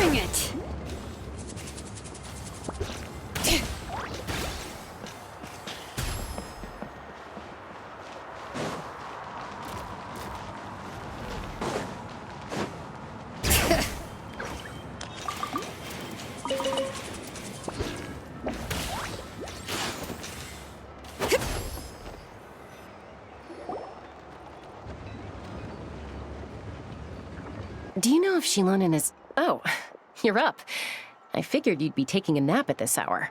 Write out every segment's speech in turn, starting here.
Bring it! Do you know if Shilonen is... Oh, you're up. I figured you'd be taking a nap at this hour.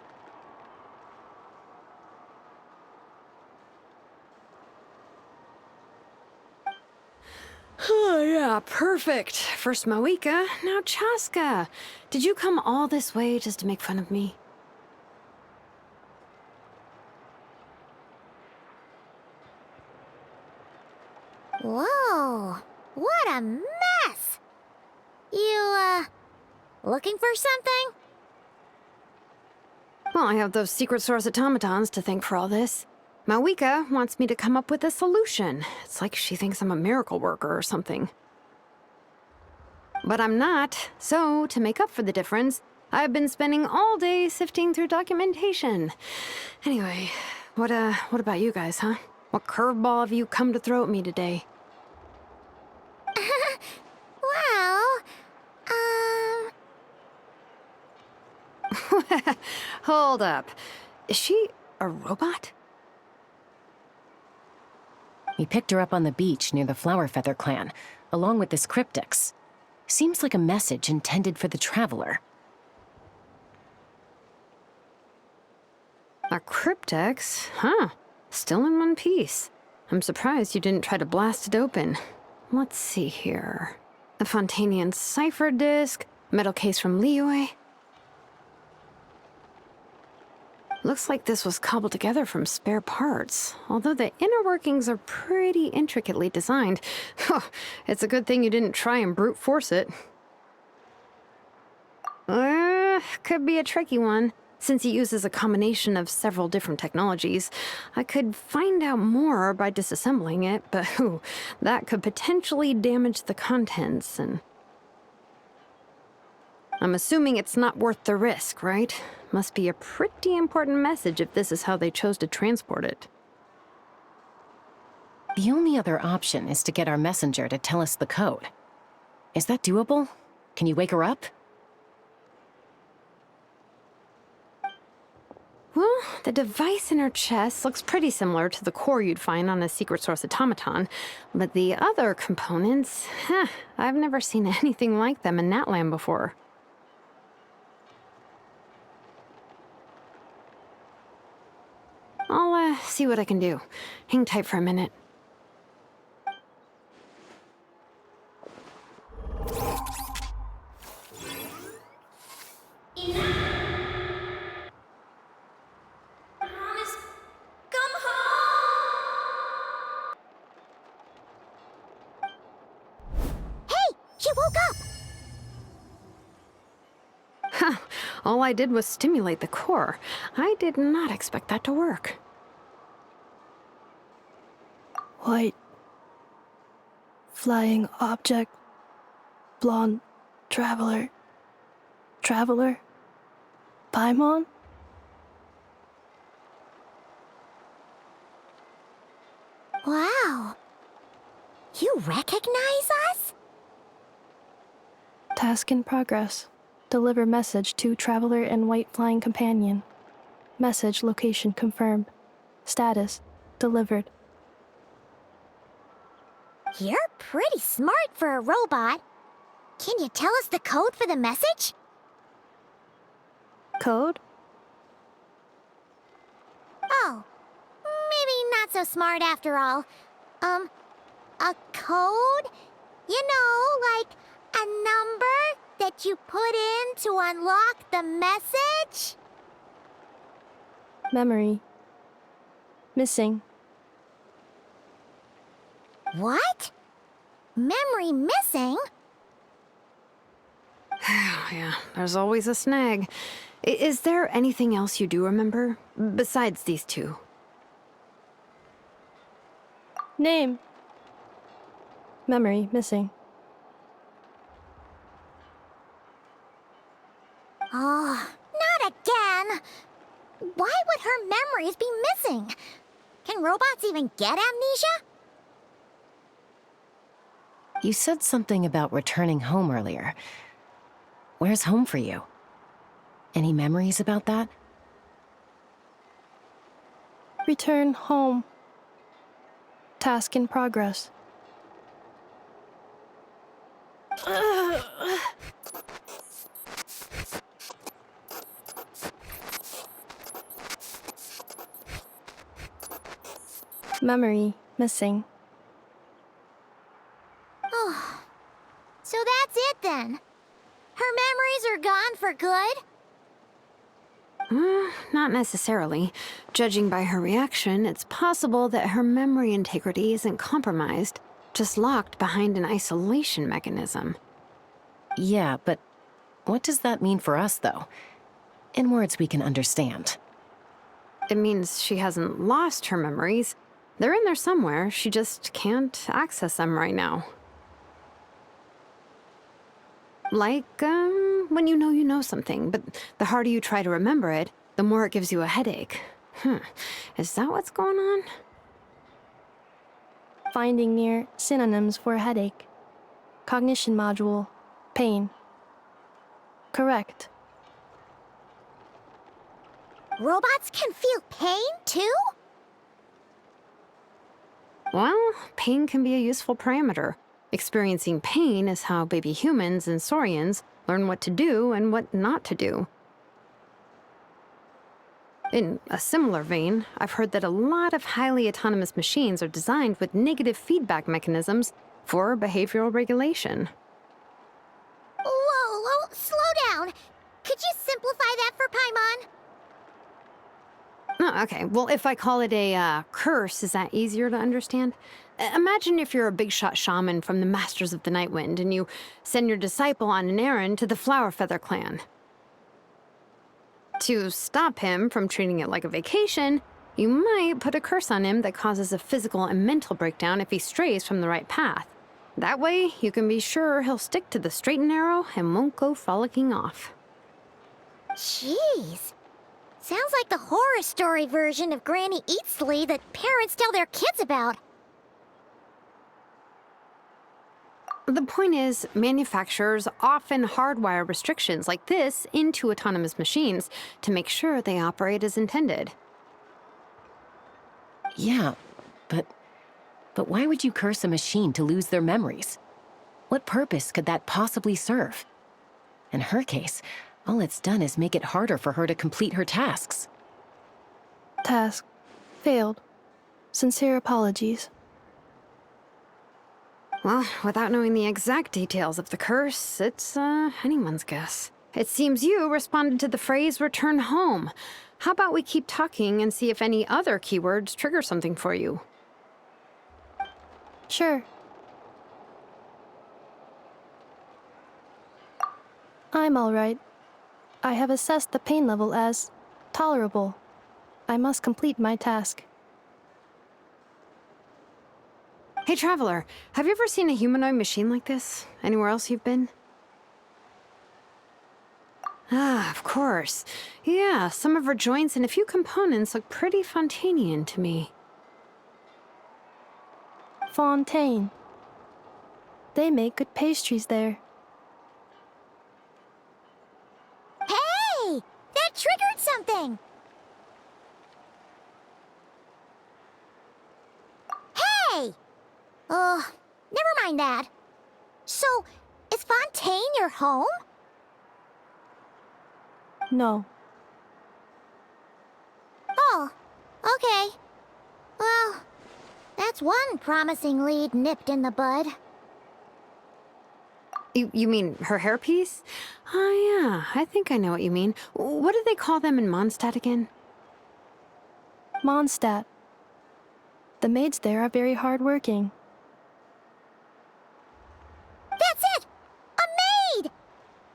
Oh, yeah, perfect. First Moika, now Chaska. Did you come all this way just to make fun of me? Whoa, what a mess! You, looking for something? Well, I have those secret source automatons to thank for all this. Moika wants me to come up with a solution. It's like she thinks I'm a miracle worker or something. But I'm not, so to make up for the difference, I've been spending all day sifting through documentation. Anyway, what about you guys, huh? What curveball have you come to throw at me today? Well, Hold up. Is she a robot? We picked her up on the beach near the Flower Feather clan, along with this cryptix. Seems like a message intended for the traveler. A cryptix? Huh. Still in one piece. I'm surprised you didn't try to blast it open. Let's see here. A Fontanian cipher disk, metal case from Liyue. Looks like this was cobbled together from spare parts, although the inner workings are pretty intricately designed. It's a good thing you didn't try and brute force it. Could be a tricky one. Since it uses a combination of several different technologies, I could find out more by disassembling it, but that could potentially damage the contents, and... I'm assuming it's not worth the risk, right? Must be a pretty important message if this is how they chose to transport it. The only other option is to get our messenger to tell us the code. Is that doable? Can you wake her up? Well, the device in her chest looks pretty similar to the core you'd find on a secret source automaton, but the other components, I've never seen anything like them in Natlan before. I'll see what I can do. Hang tight for a minute. She woke up! All I did was stimulate the core. I did not expect that to work. White. Flying object. Blonde. Traveler. Traveler. Paimon? Wow. You recognize us? Task in progress. Deliver message to Traveler and White Flying Companion. Message location confirmed. Status delivered. You're pretty smart for a robot. Can you tell us the code for the message? Code? Oh, maybe not so smart after all. A code? You know, like a number that you put in to unlock the message? Memory. Missing. What? Memory missing? Yeah, there's always a snag. Is there anything else you do remember? Besides these two? Name. Memory missing. Oh, not again! Why would her memories be missing? Can robots even get amnesia? You said something about returning home earlier. Where's home for you? Any memories about that? Return home. Task in progress. Memory missing. Oh, so that's it then. Her memories are gone for good? Not necessarily. Judging by her reaction, it's possible that her memory integrity isn't compromised, just locked behind an isolation mechanism. Yeah, but what does that mean for us, though? In words we can understand. It means she hasn't lost her memories. They're in there somewhere, she just can't access them right now. Like, when you know something, but the harder you try to remember it, the more it gives you a headache. Is that what's going on? Finding near synonyms for headache. Cognition module. Pain. Correct. Robots can feel pain, too? Well, pain can be a useful parameter. Experiencing pain is how baby humans and saurians learn what to do and what not to do. In a similar vein, I've heard that a lot of highly autonomous machines are designed with negative feedback mechanisms for behavioral regulation. Whoa, slow down. Could you simplify that for Paimon? Oh, okay, well, if I call it a curse, is that easier to understand? Imagine if you're a big shot shaman from the Masters of the Night Wind and you send your disciple on an errand to the Flower Feather clan. To stop him from treating it like a vacation, you might put a curse on him that causes a physical and mental breakdown if he strays from the right path. That way, you can be sure he'll stick to the straight and narrow and won't go frolicking off. Jeez. Sounds like the horror story version of Granny Eatsley that parents tell their kids about. The point is, manufacturers often hardwire restrictions like this into autonomous machines to make sure they operate as intended. Yeah, but why would you curse a machine to lose their memories? What purpose could that possibly serve? In her case, all it's done is make it harder for her to complete her tasks. Task. Failed. Sincere apologies. Well, without knowing the exact details of the curse, it's anyone's guess. It seems you responded to the phrase return home. How about we keep talking and see if any other keywords trigger something for you? Sure. I'm all right. I have assessed the pain level as tolerable. I must complete my task. Hey, Traveler, have you ever seen a humanoid machine like this? Anywhere else you've been? Ah, of course. Yeah, some of her joints and a few components look pretty Fontanian to me. Fontaine. They make good pastries there. Hey! That triggered something! Hey! Never mind that. So, is Fontaine your home? No. Oh, okay. Well, that's one promising lead nipped in the bud. You mean her hairpiece? Oh, yeah, I think I know what you mean. What do they call them in Mondstadt again? Mondstadt. The maids there are very hardworking. That's it! A maid!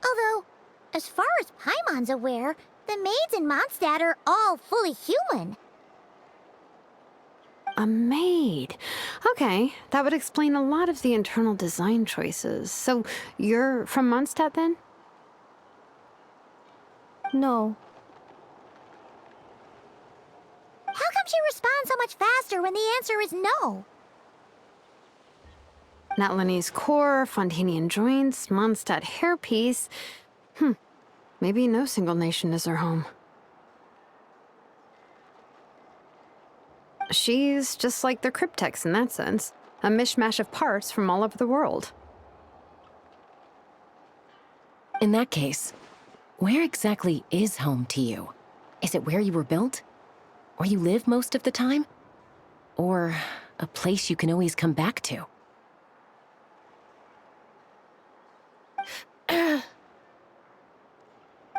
Although, as far as Paimon's aware, the maids in Mondstadt are all fully human. A maid. Okay, that would explain a lot of the internal design choices. So, you're from Mondstadt then? No. How come she responds so much faster when the answer is no? Natlanese core, Fontanian joints, Mondstadt hairpiece. Maybe no single nation is her home. She's just like the cryptex in that sense. A mishmash of parts from all over the world. In that case, where exactly is home to you? Is it where you were built? Where you live most of the time? Or a place you can always come back to?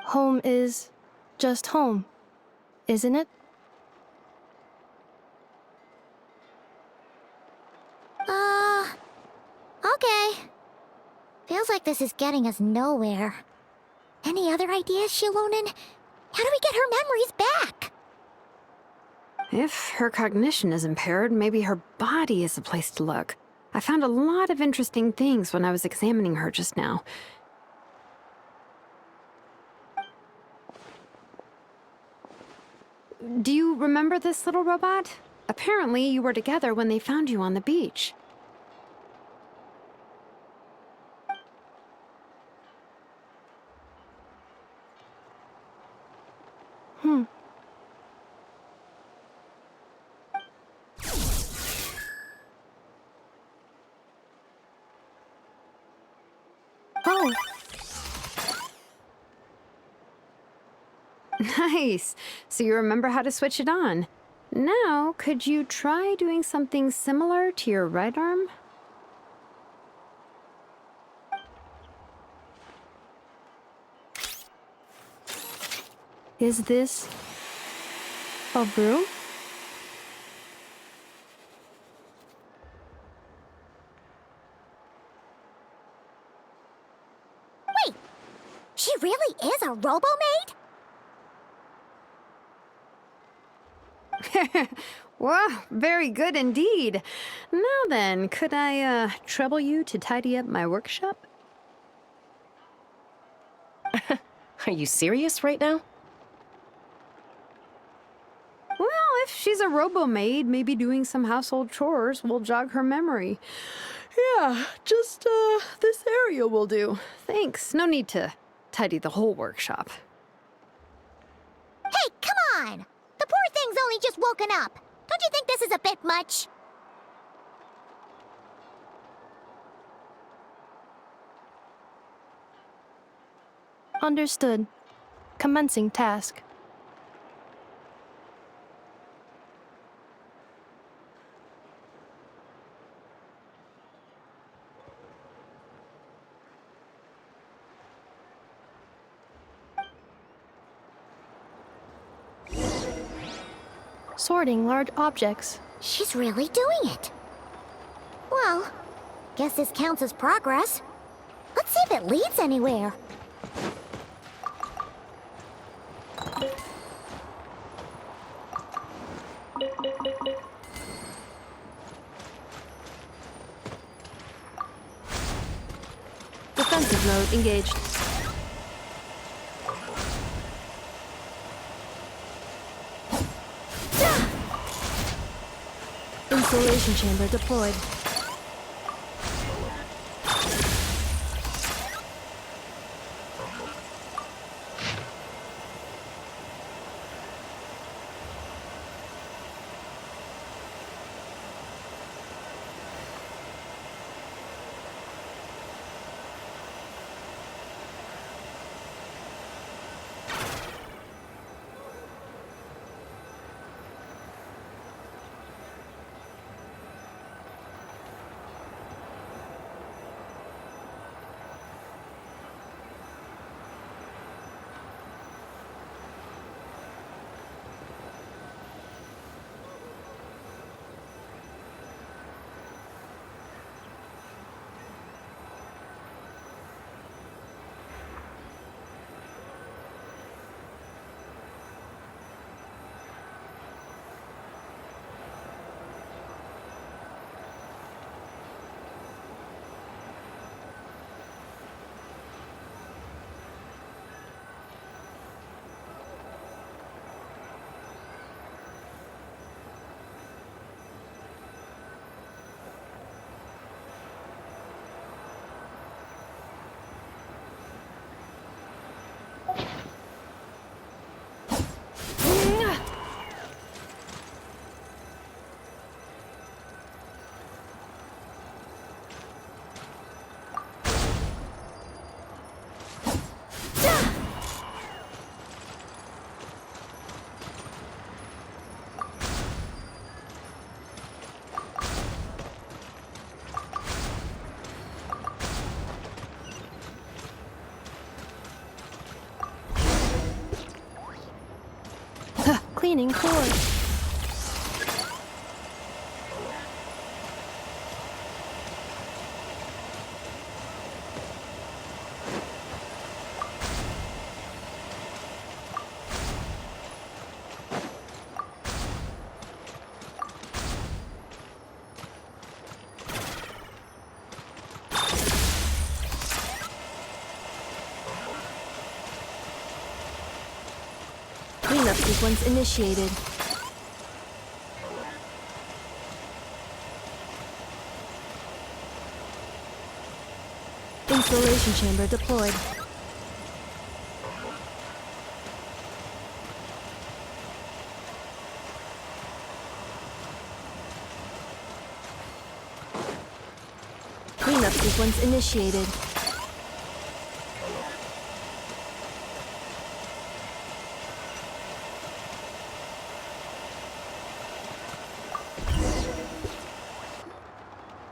Home is just home, isn't it? Okay. Feels like this is getting us nowhere. Any other ideas, Shilonen? How do we get her memories back? If her cognition is impaired, maybe her body is a place to look. I found a lot of interesting things when I was examining her just now. Do you remember this little robot? Apparently, you were together when they found you on the beach. Oh, Nice. So you remember how to switch it on. Now, could you try doing something similar to your right arm? is this a broom? Wait, she really is a robo-maid? Wow, very good indeed. Now then, could I, trouble you to tidy up my workshop? Are you serious right now? Well, if she's a robo-maid, maybe doing some household chores will jog her memory. Yeah, just, this area will do. Thanks. No need to tidy the whole workshop. Hey, come on! The poor thing's only just woken up. Don't you think this is a bit much? Understood. Commencing task. Sorting large objects. She's really doing it. Well, guess this counts as progress. Let's see if it leads anywhere. Defensive mode engaged. Insulation chamber deployed. Cleaning floor. Cleanup sequence initiated. Installation chamber deployed. Cleanup sequence initiated.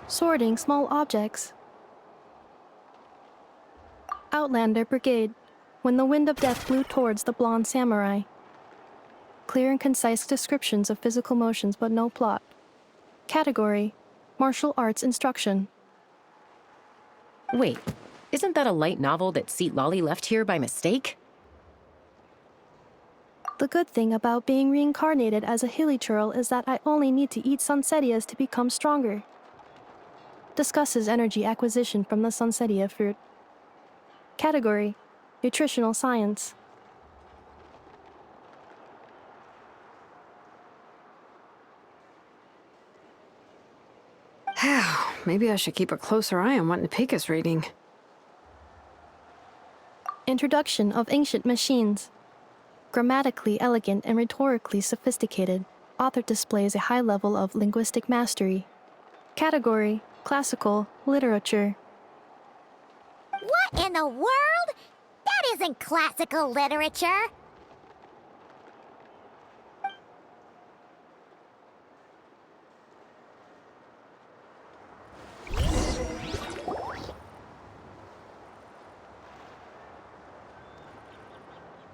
Sorting small objects. Outlander Brigade. When the wind of death blew towards the blonde samurai. Clear and concise descriptions of physical motions but no plot. Category: Martial Arts Instruction. Wait, isn't that a light novel that Seat Lolly left here by mistake? The good thing about being reincarnated as a hilly churl is that I only need to eat sunsettias to become stronger. Discusses energy acquisition from the sunsettia fruit. Category: Nutritional Science. Maybe I should keep a closer eye on what Napika's reading. Introduction of Ancient Machines. Grammatically elegant and rhetorically sophisticated, author displays a high level of linguistic mastery. Category: Classical Literature. What in the world? That isn't classical literature.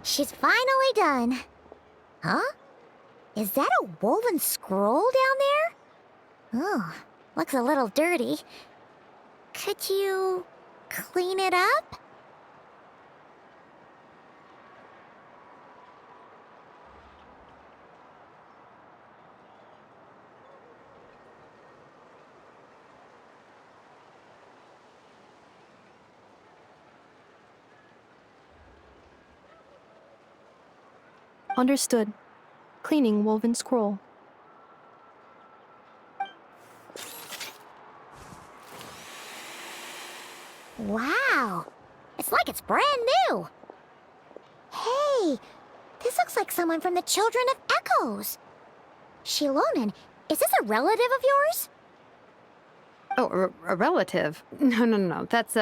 She's finally done. Huh? Is that a woven scroll down there? Oh, looks a little dirty. Could you clean it up? Understood. Cleaning woven scroll. Wow, it's like it's brand new. Hey, this looks like someone from the Children of Echoes. Shilonen, is this a relative of yours? Oh, a relative? No. That's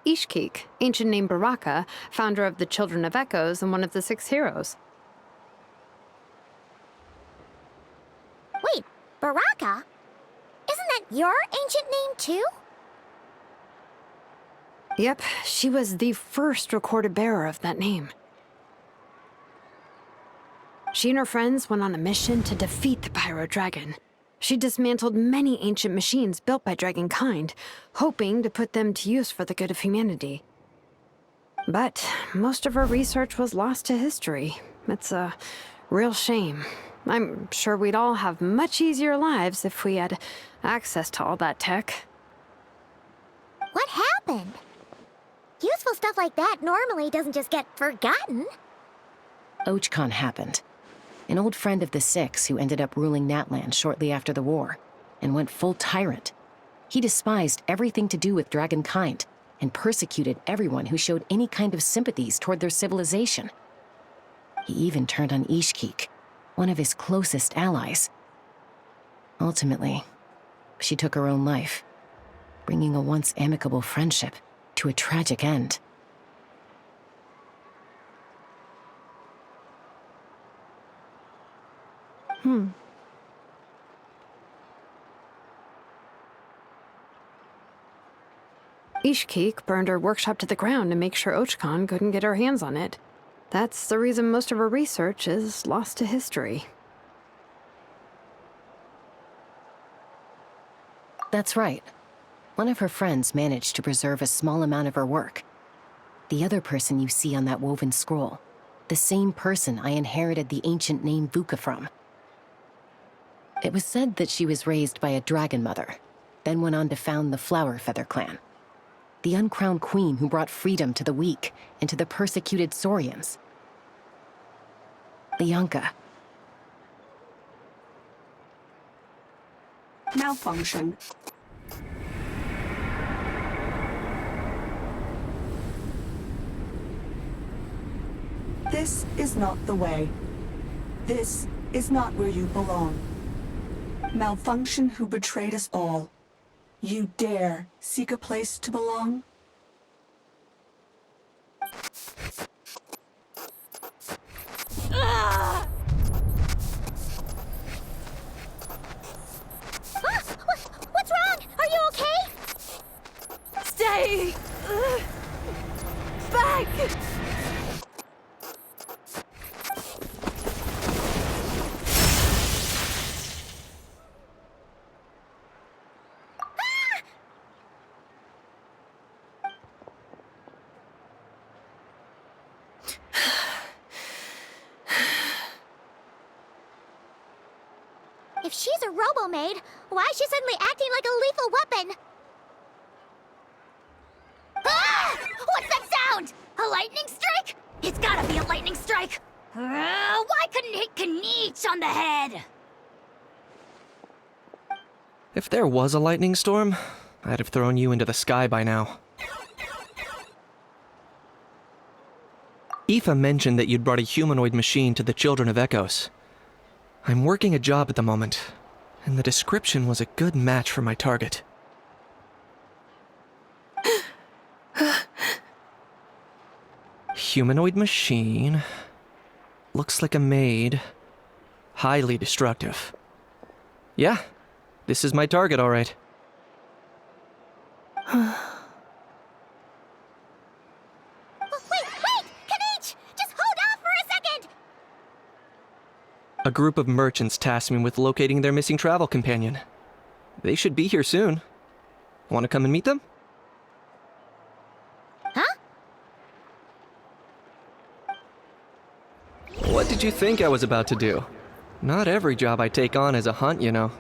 Ishkik, ancient name Baraka, founder of the Children of Echoes and one of the 6 heroes. Wait, Baraka? Isn't that your ancient name too? Yep, she was the first recorded bearer of that name. She and her friends went on a mission to defeat the Pyro Dragon. She dismantled many ancient machines built by dragonkind, hoping to put them to use for the good of humanity. But most of her research was lost to history. It's a real shame. I'm sure we'd all have much easier lives if we had access to all that tech. What happened? Useful stuff like that normally doesn't just get forgotten. Ochkon happened. An old friend of the 6 who ended up ruling Natlan shortly after the war, and went full tyrant. He despised everything to do with dragonkind, and persecuted everyone who showed any kind of sympathies toward their civilization. He even turned on Ishkik, one of his closest allies. Ultimately, she took her own life, bringing a once amicable friendship to a tragic end. Ishkik burned her workshop to the ground to make sure Ochkon couldn't get her hands on it. That's the reason most of her research is lost to history. That's right. One of her friends managed to preserve a small amount of her work. The other person you see on that woven scroll, the same person I inherited the ancient name Vuka from. It was said that she was raised by a dragon mother, then went on to found the Flower Feather clan, the uncrowned queen who brought freedom to the weak and to the persecuted Saurians. Bianca. Malfunction. This is not the way. This is not where you belong. Malfunction who betrayed us all. You dare seek a place to belong? What's wrong? Are you okay? Stay back! If she's a robo-maid, why is she suddenly acting like a lethal weapon? Ah! What's that sound? A lightning strike? It's gotta be a lightning strike. Why couldn't it hit Kniech on the head? If there was a lightning storm, I'd have thrown you into the sky by now. Aoife mentioned that you'd brought a humanoid machine to the Children of Echoes. I'm working a job at the moment, and the description was a good match for my target. Humanoid machine. Looks like a maid. Highly destructive. Yeah, this is my target, all right. Wait! Kniech! Just hold off for a second! A group of merchants tasked me with locating their missing travel companion. They should be here soon. Want to come and meet them? Huh? What did you think I was about to do? Not every job I take on is a hunt, you know.